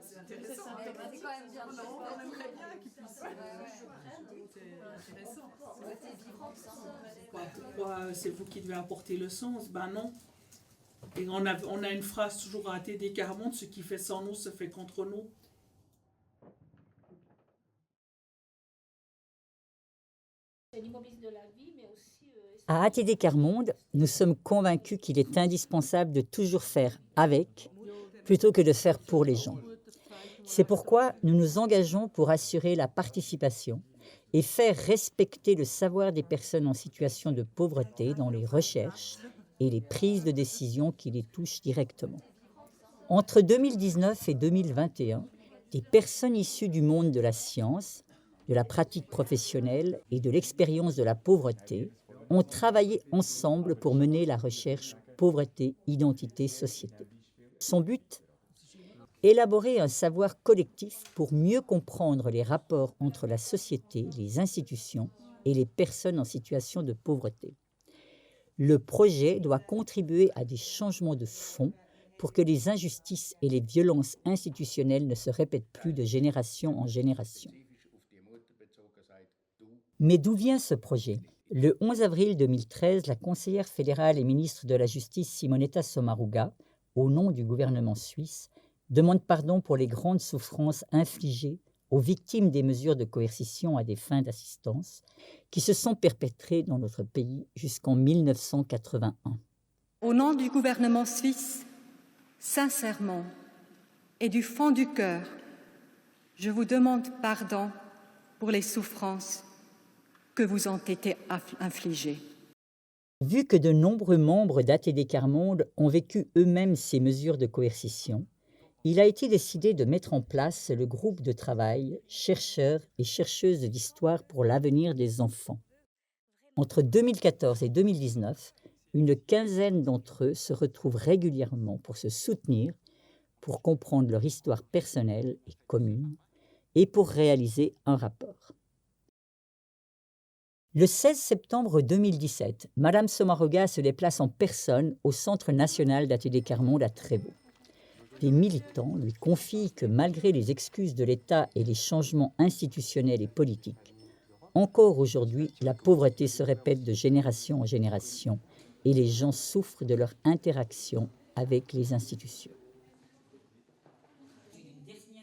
C'est intéressant. C'est quand même bien. On aimerait bien qu'ils puissent. C'est intéressant. Pourquoi c'est vous qui devez apporter le sens? Ben non. Et on a une phrase toujours à ATD Carmonde, ce qui fait sans nous se fait contre nous. À ATD Carmonde, nous sommes convaincus qu'il est indispensable de toujours faire avec plutôt que de faire pour les gens. C'est pourquoi nous nous engageons pour assurer la participation et faire respecter le savoir des personnes en situation de pauvreté dans les recherches et les prises de décision qui les touchent directement. Entre 2019 et 2021, des personnes issues du monde de la science, de la pratique professionnelle et de l'expérience de la pauvreté ont travaillé ensemble pour mener la recherche pauvreté, identité, société. Son but ? Élaborer un savoir collectif pour mieux comprendre les rapports entre la société, les institutions et les personnes en situation de pauvreté. Le projet doit contribuer à des changements de fond pour que les injustices et les violences institutionnelles ne se répètent plus de génération en génération. Mais d'où vient ce projet ? Le 11 avril 2013, la conseillère fédérale et ministre de la Justice Simonetta Sommaruga, au nom du gouvernement suisse, demande pardon pour les grandes souffrances infligées aux victimes des mesures de coercition à des fins d'assistance qui se sont perpétrées dans notre pays jusqu'en 1981. Au nom du gouvernement suisse, sincèrement et du fond du cœur, je vous demande pardon pour les souffrances que vous ont été infligées. Vu que de nombreux membres d'ATD Carmonde ont vécu eux-mêmes ces mesures de coercition, il a été décidé de mettre en place le groupe de travail chercheurs et chercheuses d'histoire pour l'avenir des enfants. Entre 2014 et 2019, une quinzaine d'entre eux se retrouvent régulièrement pour se soutenir, pour comprendre leur histoire personnelle et commune, et pour réaliser un rapport. Le 16 septembre 2017, Madame Sommaruga se déplace en personne au Centre national d'ATD Carmonde à Trévaux. Des militants lui confient que malgré les excuses de l'État et les changements institutionnels et politiques, encore aujourd'hui, la pauvreté se répète de génération en génération et les gens souffrent de leur interaction avec les institutions.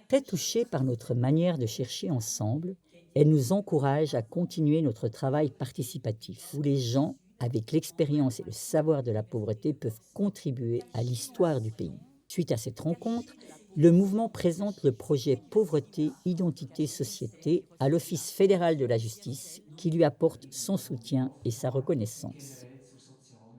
Très touchée par notre manière de chercher ensemble, elle nous encourage à continuer notre travail participatif, où les gens, avec l'expérience et le savoir de la pauvreté, peuvent contribuer à l'histoire du pays. Suite à cette rencontre, le mouvement présente le projet Pauvreté, Identité, Société à l'Office fédéral de la justice, qui lui apporte son soutien et sa reconnaissance.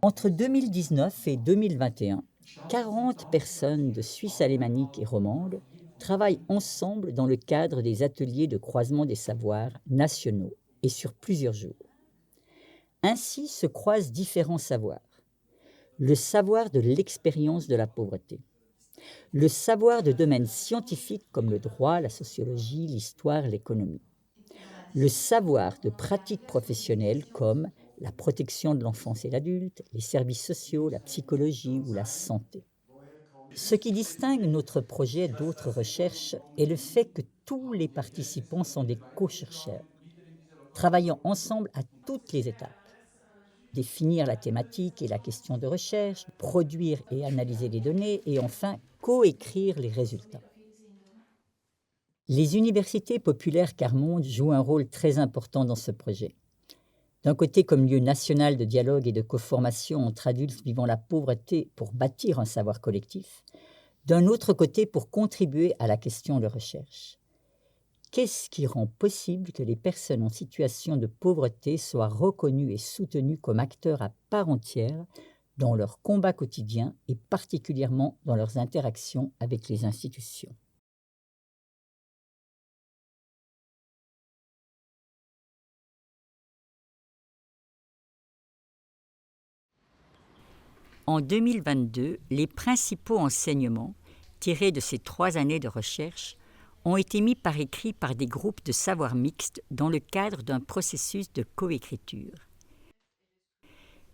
Entre 2019 et 2021, 40 personnes de Suisse alémanique et romande travaillent ensemble dans le cadre des ateliers de croisement des savoirs nationaux et sur plusieurs jours. Ainsi se croisent différents savoirs. Le savoir de l'expérience de la pauvreté, le savoir de domaines scientifiques comme le droit, la sociologie, l'histoire, l'économie, le savoir de pratiques professionnelles comme la protection de l'enfance et l'adulte, les services sociaux, la psychologie ou la santé. Ce qui distingue notre projet d'autres recherches est le fait que tous les participants sont des co-chercheurs, travaillant ensemble à toutes les étapes. Définir la thématique et la question de recherche, produire et analyser les données et enfin coécrire les résultats. Les universités populaires Carmonde jouent un rôle très important dans ce projet. D'un côté comme lieu national de dialogue et de coformation entre adultes vivant la pauvreté pour bâtir un savoir collectif, d'un autre côté pour contribuer à la question de recherche. Qu'est-ce qui rend possible que les personnes en situation de pauvreté soient reconnues et soutenues comme acteurs à part entière dans leur combat quotidien et particulièrement dans leurs interactions avec les institutions? En 2022, les principaux enseignements tirés de ces 3 années de recherche ont été mis par écrit par des groupes de savoir mixtes dans le cadre d'un processus de coécriture.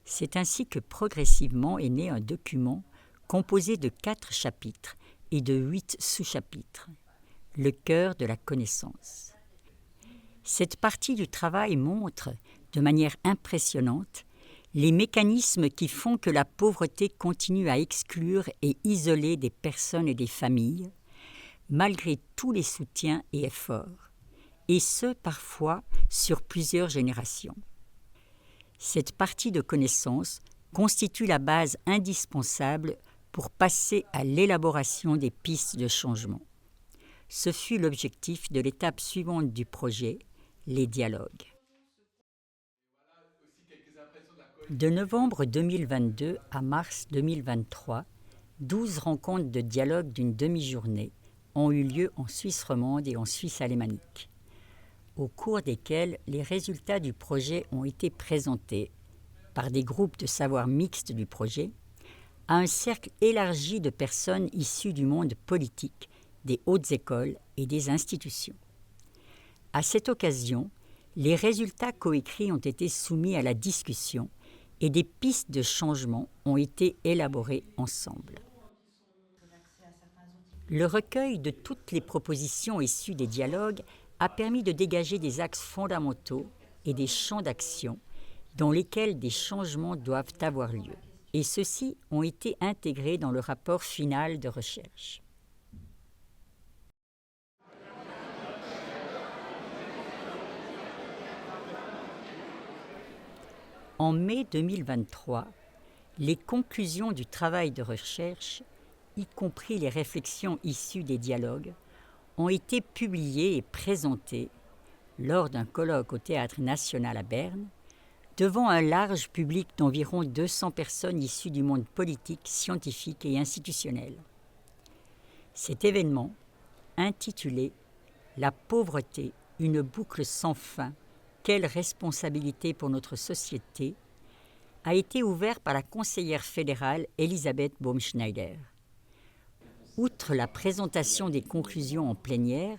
C'est ainsi que progressivement est né un document composé de 4 chapitres et de 8 sous-chapitres. Le cœur de la connaissance. Cette partie du travail montre, de manière impressionnante, les mécanismes qui font que la pauvreté continue à exclure et isoler des personnes et des familles, malgré tous les soutiens et efforts, et ce, parfois, sur plusieurs générations. Cette partie de connaissance constitue la base indispensable pour passer à l'élaboration des pistes de changement. Ce fut l'objectif de l'étape suivante du projet, les dialogues. De novembre 2022 à mars 2023, 12 rencontres de dialogue d'une demi-journée ont eu lieu en Suisse romande et en Suisse alémanique, au cours desquelles les résultats du projet ont été présentés par des groupes de savoir mixtes du projet à un cercle élargi de personnes issues du monde politique, des hautes écoles et des institutions. À cette occasion, les résultats coécrits ont été soumis à la discussion et des pistes de changement ont été élaborées ensemble. Le recueil de toutes les propositions issues des dialogues a permis de dégager des axes fondamentaux et des champs d'action dans lesquels des changements doivent avoir lieu. Et ceux-ci ont été intégrés dans le rapport final de recherche. En mai 2023, les conclusions du travail de recherche, y compris les réflexions issues des dialogues, ont été publiées et présentées lors d'un colloque au Théâtre national à Berne, devant un large public d'environ 200 personnes issues du monde politique, scientifique et institutionnel. Cet événement, intitulé « La pauvreté, une boucle sans fin, quelle responsabilité pour notre société ?» a été ouvert par la conseillère fédérale Elisabeth Baumschneider. Outre la présentation des conclusions en plénière,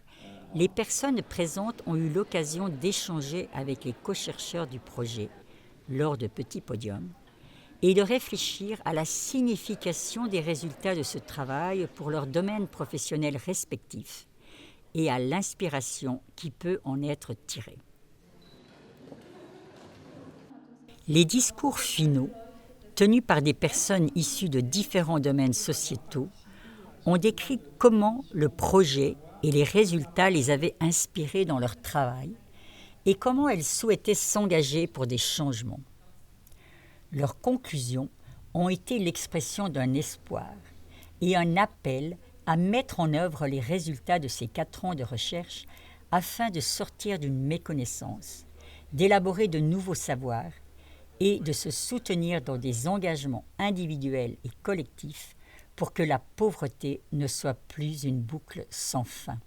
les personnes présentes ont eu l'occasion d'échanger avec les co-chercheurs du projet lors de petits podiums et de réfléchir à la signification des résultats de ce travail pour leurs domaines professionnels respectifs et à l'inspiration qui peut en être tirée. Les discours finaux, tenus par des personnes issues de différents domaines sociétaux, ont décrit comment le projet et les résultats les avaient inspirées dans leur travail et comment elles souhaitaient s'engager pour des changements. Leurs conclusions ont été l'expression d'un espoir et un appel à mettre en œuvre les résultats de ces 4 ans de recherche afin de sortir d'une méconnaissance, d'élaborer de nouveaux savoirs et de se soutenir dans des engagements individuels et collectifs pour que la pauvreté ne soit plus une boucle sans fin.